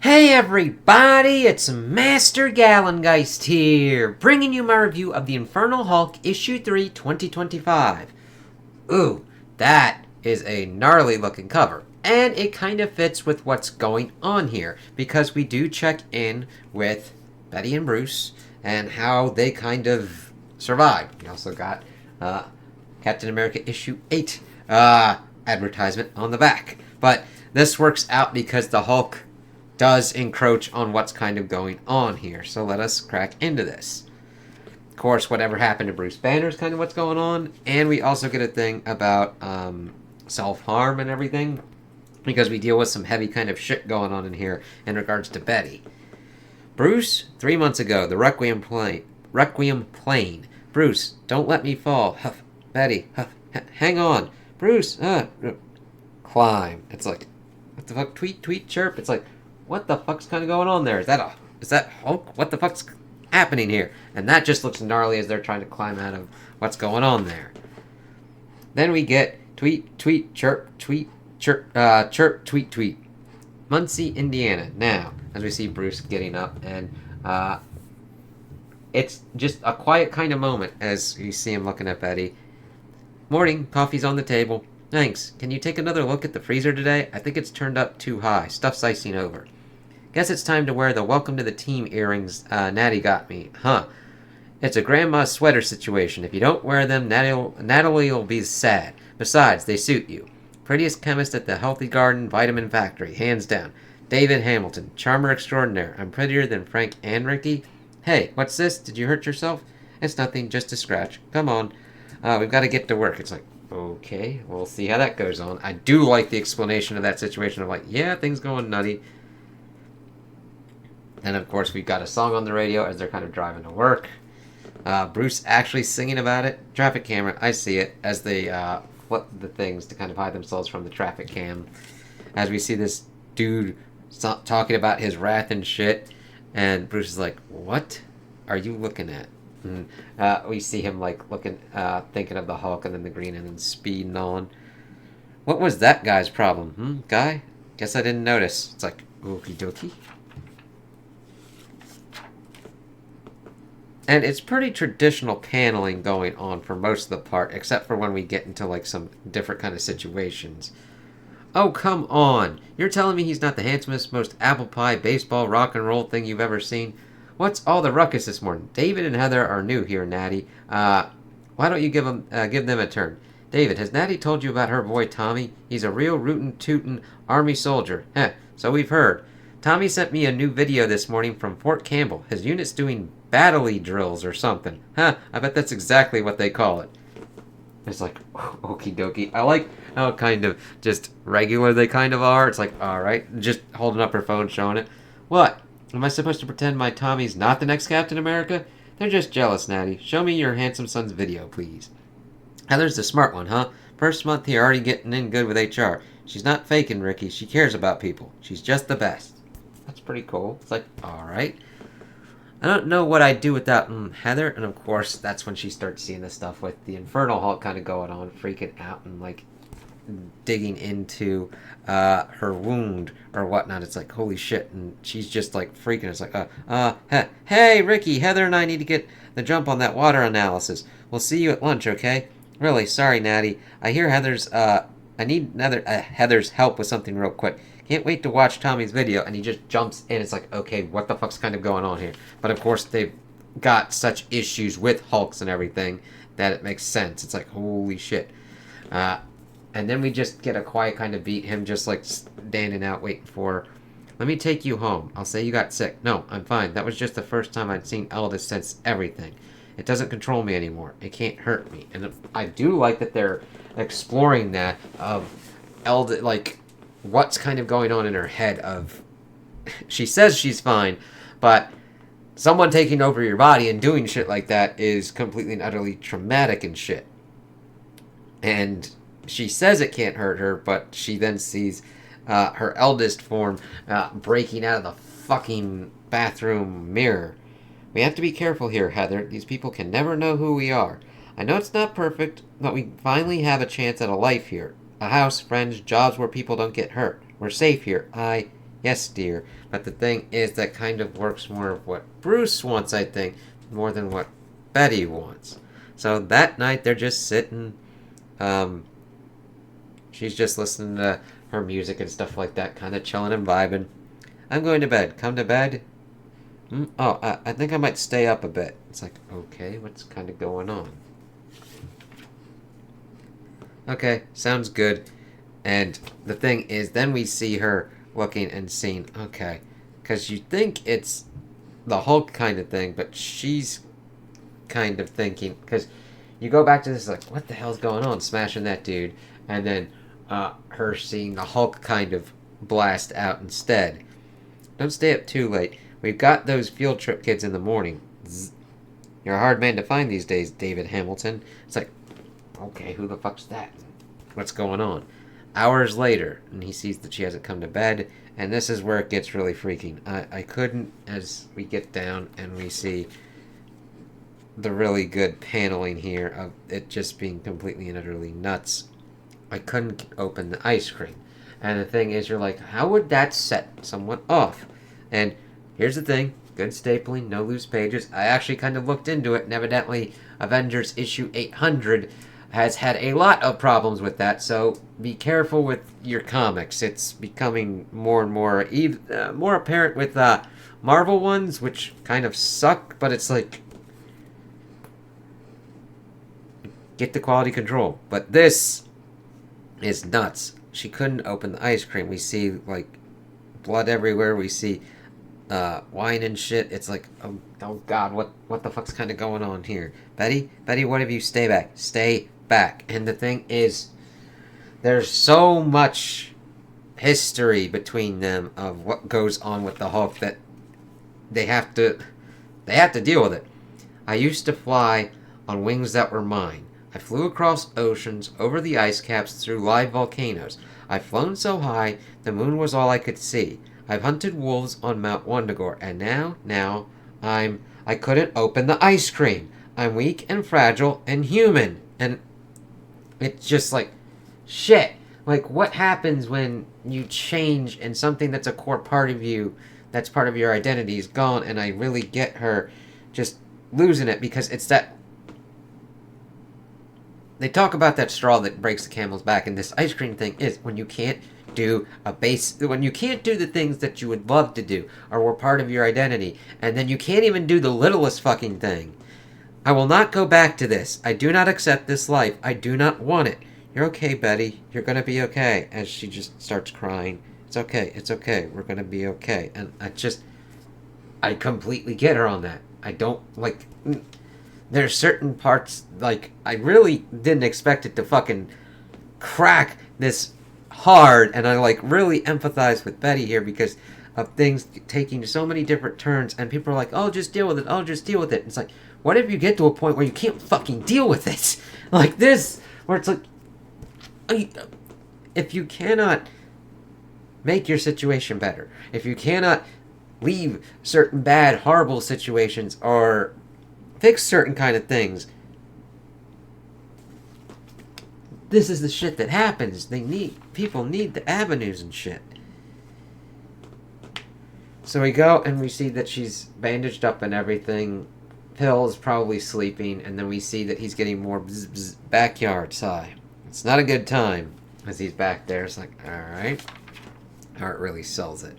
Hey everybody, it's Master Gallengeist here, bringing you my review of the Infernal Hulk Issue 3 2025. Ooh, that is a gnarly looking cover, and it kind of fits with what's going on here, because we do check in with Betty and Bruce, and how they kind of survived. We also got Captain America Issue 8 advertisement on the back. But this works out because the Hulk does encroach on what's kind of going on here. So let us crack into this. Of course, whatever happened to Bruce Banner is kind of what's going on. And we also get a thing about self-harm and everything, because we deal with some heavy kind of shit going on in here in regards to Betty. Bruce, 3 months ago, the Requiem plane. Bruce, don't let me fall. Huff. Betty, huff. Hang on. Bruce, climb. It's like, what the fuck? Tweet, tweet, chirp. It's like, what the fuck's kind of going on there? Is that Hulk? What the fuck's happening here? And that just looks gnarly as they're trying to climb out of what's going on there. Then we get tweet, tweet, chirp, tweet, chirp, chirp, tweet, tweet. Muncie, Indiana. Now, as we see Bruce getting up, and it's just a quiet kind of moment as you see him looking at Betty. Morning, coffee's on the table. Thanks. Can you take another look at the freezer today? I think it's turned up too high. Stuff's icing over. Guess it's time to wear the welcome to the team earrings Natty got me. Huh. It's a grandma's sweater situation. If you don't wear them, Natalie will be sad. Besides, they suit you. Prettiest chemist at the Healthy Garden Vitamin Factory, hands down. David Hamilton, charmer extraordinaire. I'm prettier than Frank and Ricky. Hey, what's this? Did you hurt yourself? It's nothing, just a scratch. Come on. We've got to get to work. It's like, okay, we'll see how that goes on. I do like the explanation of that situation of like, yeah, things going nutty. And of course, we've got a song on the radio as they're kind of driving to work. Bruce actually singing about it. Traffic camera, I see it, as they flip the things to kind of hide themselves from the traffic cam. As we see this dude talking about his wrath and shit. And Bruce is like, what are you looking at? And, we see him like looking, thinking of the Hulk and then the Green and then speeding on. What was that guy's problem? Guy? Guess I didn't notice. It's like, okie dokie. And it's pretty traditional paneling going on for most of the part, except for when we get into like some different kind of situations. Oh, come on. You're telling me he's not the handsomest, most apple pie baseball rock and roll thing you've ever seen? What's all the ruckus this morning? David and Heather are new here, Natty. Why don't you give them a turn? David, has Natty told you about her boy Tommy? He's a real rootin' tootin' army soldier. Heh, so we've heard. Tommy sent me a new video this morning from Fort Campbell. His unit's doing battley drills or something. Huh, I bet that's exactly what they call it. It's like, okie dokie. I like how kind of just regular they kind of are. It's like, alright, just holding up her phone, showing it. What? Am I supposed to pretend my Tommy's not the next Captain America? They're just jealous, Natty. Show me your handsome son's video, please. Heather's the smart one, huh? First month here, already getting in good with HR. She's not faking, Ricky. She cares about people. She's just the best. That's pretty cool. It's like, alright. I don't know what I'd do without Heather. And of course, that's when she starts seeing this stuff with the Infernal Hulk kind of going on, freaking out and like digging into her wound or whatnot. It's like, holy shit. And she's just like freaking. It's like, hey, Ricky, Heather and I need to get the jump on that water analysis. We'll see you at lunch, okay? Really, sorry, Natty. I hear I need Heather's help with something real quick. Can't wait to watch Tommy's video. And he just jumps in. It's like, okay, what the fuck's kind of going on here? But of course, they've got such issues with Hulks and everything that it makes sense. It's like, holy shit. And then we just get a quiet kind of beat, him just like standing out waiting for her. Let me take you home. I'll say you got sick. No, I'm fine. That was just the first time I'd seen Eldest since everything. It doesn't control me anymore. It can't hurt me. And I do like that they're exploring that of Eldest, like what's kind of going on in her head of, she says she's fine, but someone taking over your body and doing shit like that is completely and utterly traumatic and shit. And she says it can't hurt her, but she then sees her eldest form breaking out of the fucking bathroom mirror. We have to be careful here, Heather. These people can never know who we are. I know it's not perfect, but we finally have a chance at a life here. A house, friends, jobs where people don't get hurt. We're safe here. Yes, dear. But the thing is, that kind of works more of what Bruce wants, I think, more than what Betty wants. So that night, they're just sitting. Um, she's just listening to her music and stuff like that, kind of chilling and vibing. I'm going to bed. Come to bed. Oh, I think I might stay up a bit. It's like, okay, what's kind of going on? Okay, sounds good. And the thing is, then we see her looking and seeing, okay, because you think it's the Hulk kind of thing, but she's kind of thinking, because you go back to this, like, what the hell's going on? Smashing that dude. And then her seeing the Hulk kind of blast out instead. Don't stay up too late. We've got those field trip kids in the morning. Zzz. You're a hard man to find these days, David Hamilton. It's like, okay, who the fuck's that? What's going on? Hours later, and he sees that she hasn't come to bed, and this is where it gets really freaking. I couldn't, as we get down and we see the really good paneling here of it just being completely and utterly nuts, I couldn't open the ice cream. And the thing is, you're like, how would that set someone off? And here's the thing, good stapling, no loose pages. I actually kind of looked into it, and evidently Avengers issue 800 has had a lot of problems with that, so be careful with your comics. It's becoming more and more more apparent with Marvel ones, which kind of suck, but it's like, get the quality control. But this is nuts. She couldn't open the ice cream. We see, like, blood everywhere. We see wine and shit. It's like, oh God, what the fuck's kind of going on here? Betty, what have you? Stay back. Stay back. And the thing is, there's so much history between them of what goes on with the Hulk that they have to deal with it. I used to fly on wings that were mine. I flew across oceans, over the ice caps, through live volcanoes. I've flown so high, the moon was all I could see. I've hunted wolves on Mount Wundagore, and now, I couldn't open the ice cream. I'm weak and fragile and human. And it's just like, shit. Like, what happens when you change and something that's a core part of you, that's part of your identity, is gone? And I really get her just losing it, because it's that. They talk about that straw that breaks the camel's back, and this ice cream thing is when you can't do when you can't do the things that you would love to do or were part of your identity, and then you can't even do the littlest fucking thing. I will not go back to this. I do not accept this life. I do not want it. You're okay, Betty. You're gonna be okay. As she just starts crying. It's okay. It's okay. We're gonna be okay. And I completely get her on that. I don't, like, there's certain parts, like, I really didn't expect it to fucking crack this hard, and I, like, really empathize with Betty here because of things taking so many different turns, and people are like, oh, just deal with it, oh, just deal with it. It's like, what if you get to a point where you can't fucking deal with it? Like this, where it's like, if you cannot make your situation better, if you cannot leave certain bad, horrible situations, or fix certain kind of things, this is the shit that happens. People need the avenues and shit. So we go and we see that she's bandaged up and everything. Pill is probably sleeping, and then we see that he's getting more backyard sigh. It's not a good time as he's back there. It's like, alright. Art really sells it.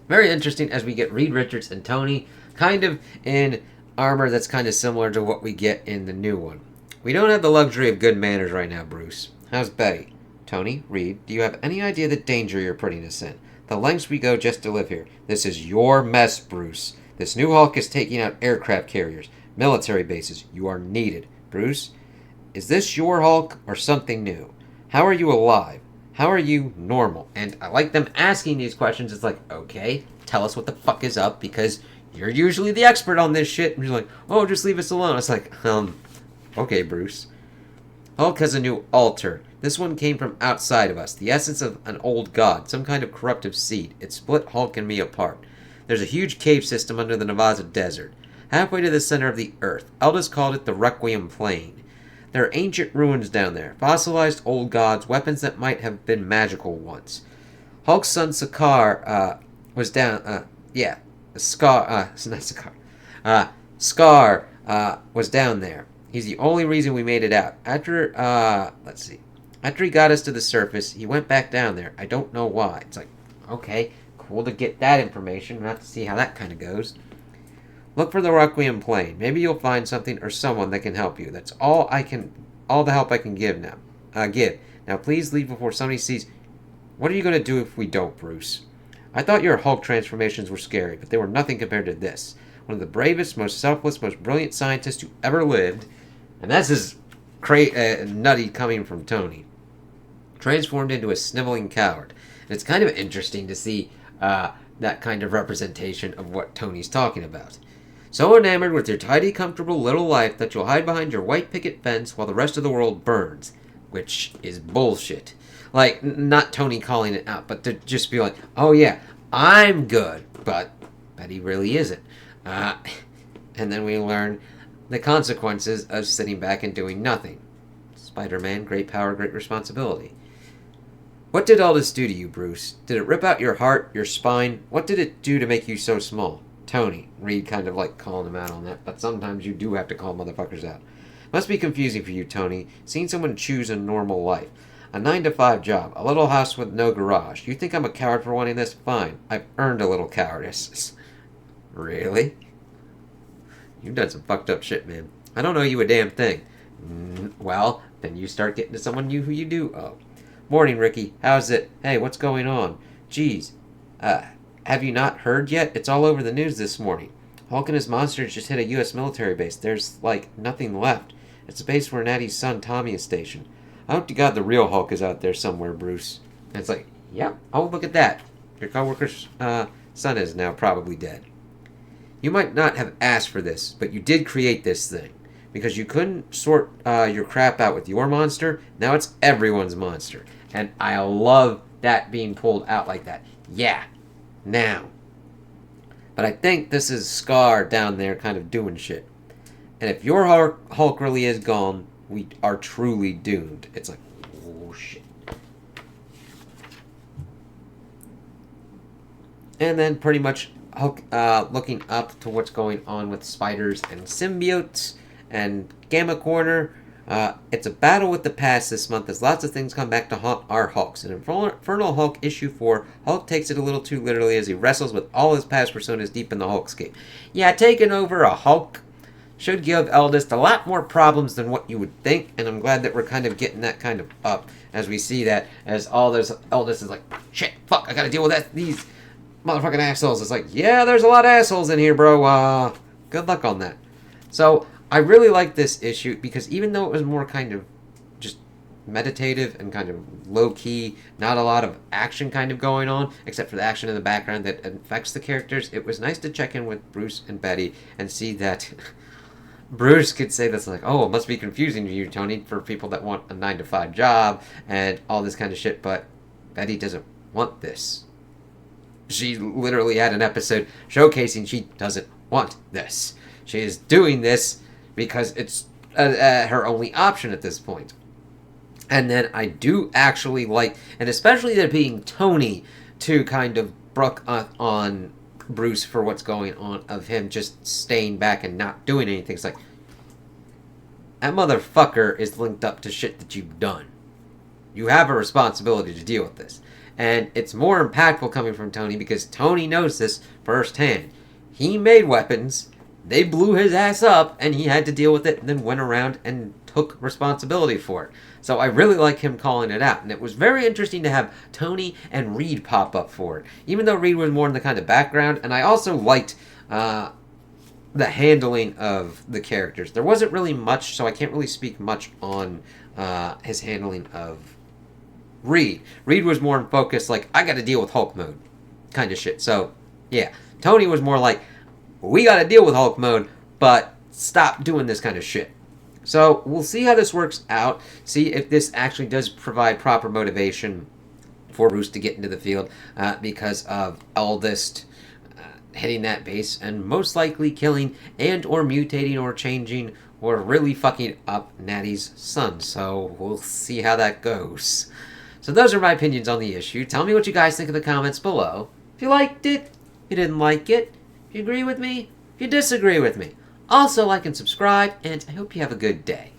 Very interesting as we get Reed Richards and Tony kind of in armor that's kind of similar to what we get in the new one. We don't have the luxury of good manners right now, Bruce. How's Betty? Tony, Reed, do you have any idea the danger you're putting us in? The lengths we go just to live here. This is your mess, Bruce. This new Hulk is taking out aircraft carriers, military bases. You are needed. Bruce, is this your Hulk or something new? How are you alive? How are you normal? And I like them asking these questions. It's like, okay, tell us what the fuck is up, because you're usually the expert on this shit. And you're like, oh, just leave us alone. It's like, okay, Bruce. Hulk has a new altar. This one came from outside of us, the essence of an old god, some kind of corruptive seed. It split Hulk and me apart. There's a huge cave system under the Nevada desert, halfway to the center of the earth. Elders called it the Requiem Plain. There are ancient ruins down there, fossilized old gods, weapons that might have been magical once. Hulk's son Sakaar was down. Yeah, Scar. Not Sakaar. Scar was down there. He's the only reason we made it out. After let's see. After he got us to the surface, he went back down there. I don't know why. It's like, okay, cool to get that information. We'll have to see how that kind of goes. Look for the Requiem plane. Maybe you'll find something or someone that can help you. That's all the help I can give now. Now, please leave before somebody sees. What are you going to do if we don't, Bruce? I thought your Hulk transformations were scary, but they were nothing compared to this. One of the bravest, most selfless, most brilliant scientists who ever lived, and that's his nutty coming from Tony, transformed into a sniveling coward. And it's kind of interesting to see that kind of representation of what Tony's talking about. So enamored with your tidy, comfortable little life that you'll hide behind your white picket fence while the rest of the world burns. Which is bullshit. Like, not Tony calling it out, but to just be like, oh yeah, I'm good, but he really isn't. And then we learn the consequences of sitting back and doing nothing. Spider-Man, great power, great responsibility. What did all this do to you, Bruce? Did it rip out your heart, your spine? What did it do to make you so small? Tony. Reed kind of like calling him out on that, but sometimes you do have to call motherfuckers out. Must be confusing for you, Tony, seeing someone choose a normal life. A 9-to-5 job, a little house with no garage. You think I'm a coward for wanting this? Fine. I've earned a little cowardice. Really? You've done some fucked up shit, man. I don't owe you a damn thing. Well, then you start getting to someone who you do owe. Morning, Ricky. How's it? Hey, what's going on? Geez. Have you not heard yet? It's all over the news this morning. Hulk and his monsters just hit a U.S. military base. There's, like, nothing left. It's a base where Natty's son Tommy is stationed. I hope to God the real Hulk is out there somewhere, Bruce. And it's like, yep, oh, look at that. Your coworker's son is now probably dead. You might not have asked for this, but you did create this thing. Because you couldn't sort your crap out with your monster, now it's everyone's monster. And I love that being pulled out like that. Yeah, now. But I think this is Scar down there kind of doing shit. And if your Hulk really is gone, we are truly doomed. It's like, oh shit. And then pretty much Hulk looking up to what's going on with spiders and symbiotes and Gamma Corner. It's a battle with the past this month as lots of things come back to haunt our Hulks. In Infernal Hulk issue 4, Hulk takes it a little too literally as he wrestles with all his past personas deep in the Hulkscape. Yeah, taking over a Hulk should give Eldest a lot more problems than what you would think, and I'm glad that we're kind of getting that kind of up as we see that, as all those Eldest is like, shit, fuck, I gotta deal with these motherfucking assholes. It's like, yeah, there's a lot of assholes in here, bro. Good luck on that. So, I really like this issue because even though it was more kind of just meditative and kind of low-key, not a lot of action kind of going on, except for the action in the background that affects the characters, it was nice to check in with Bruce and Betty and see that Bruce could say that's like, oh, it must be confusing to you, Tony, for people that want a 9-to-5 job and all this kind of shit, but Betty doesn't want this. She literally had an episode showcasing she doesn't want this. She is doing this because it's her only option at this point. And then I do actually like, and especially there being Tony to kind of brook on Bruce for what's going on, of him just staying back and not doing anything. It's like, that motherfucker is linked up to shit that you've done. You have a responsibility to deal with this. And it's more impactful coming from Tony because Tony knows this firsthand. He made weapons. They blew his ass up, and he had to deal with it, and then went around and took responsibility for it. So I really like him calling it out, and it was very interesting to have Tony and Reed pop up for it, even though Reed was more in the kind of background, and I also liked the handling of the characters. There wasn't really much, so I can't really speak much on his handling of Reed. Reed was more in focus, like, I gotta deal with Hulk mode kind of shit. So, yeah. Tony was more like, we gotta deal with Hulk mode, but stop doing this kind of shit. So, we'll see how this works out. See if this actually does provide proper motivation for Bruce to get into the field because of Eldest hitting that base and most likely killing and or mutating or changing or really fucking up Natty's son. So, we'll see how that goes. So those are my opinions on the issue. Tell me what you guys think in the comments below. If you liked it, if you didn't like it, if you agree with me, if you disagree with me. Also, like and subscribe, and I hope you have a good day.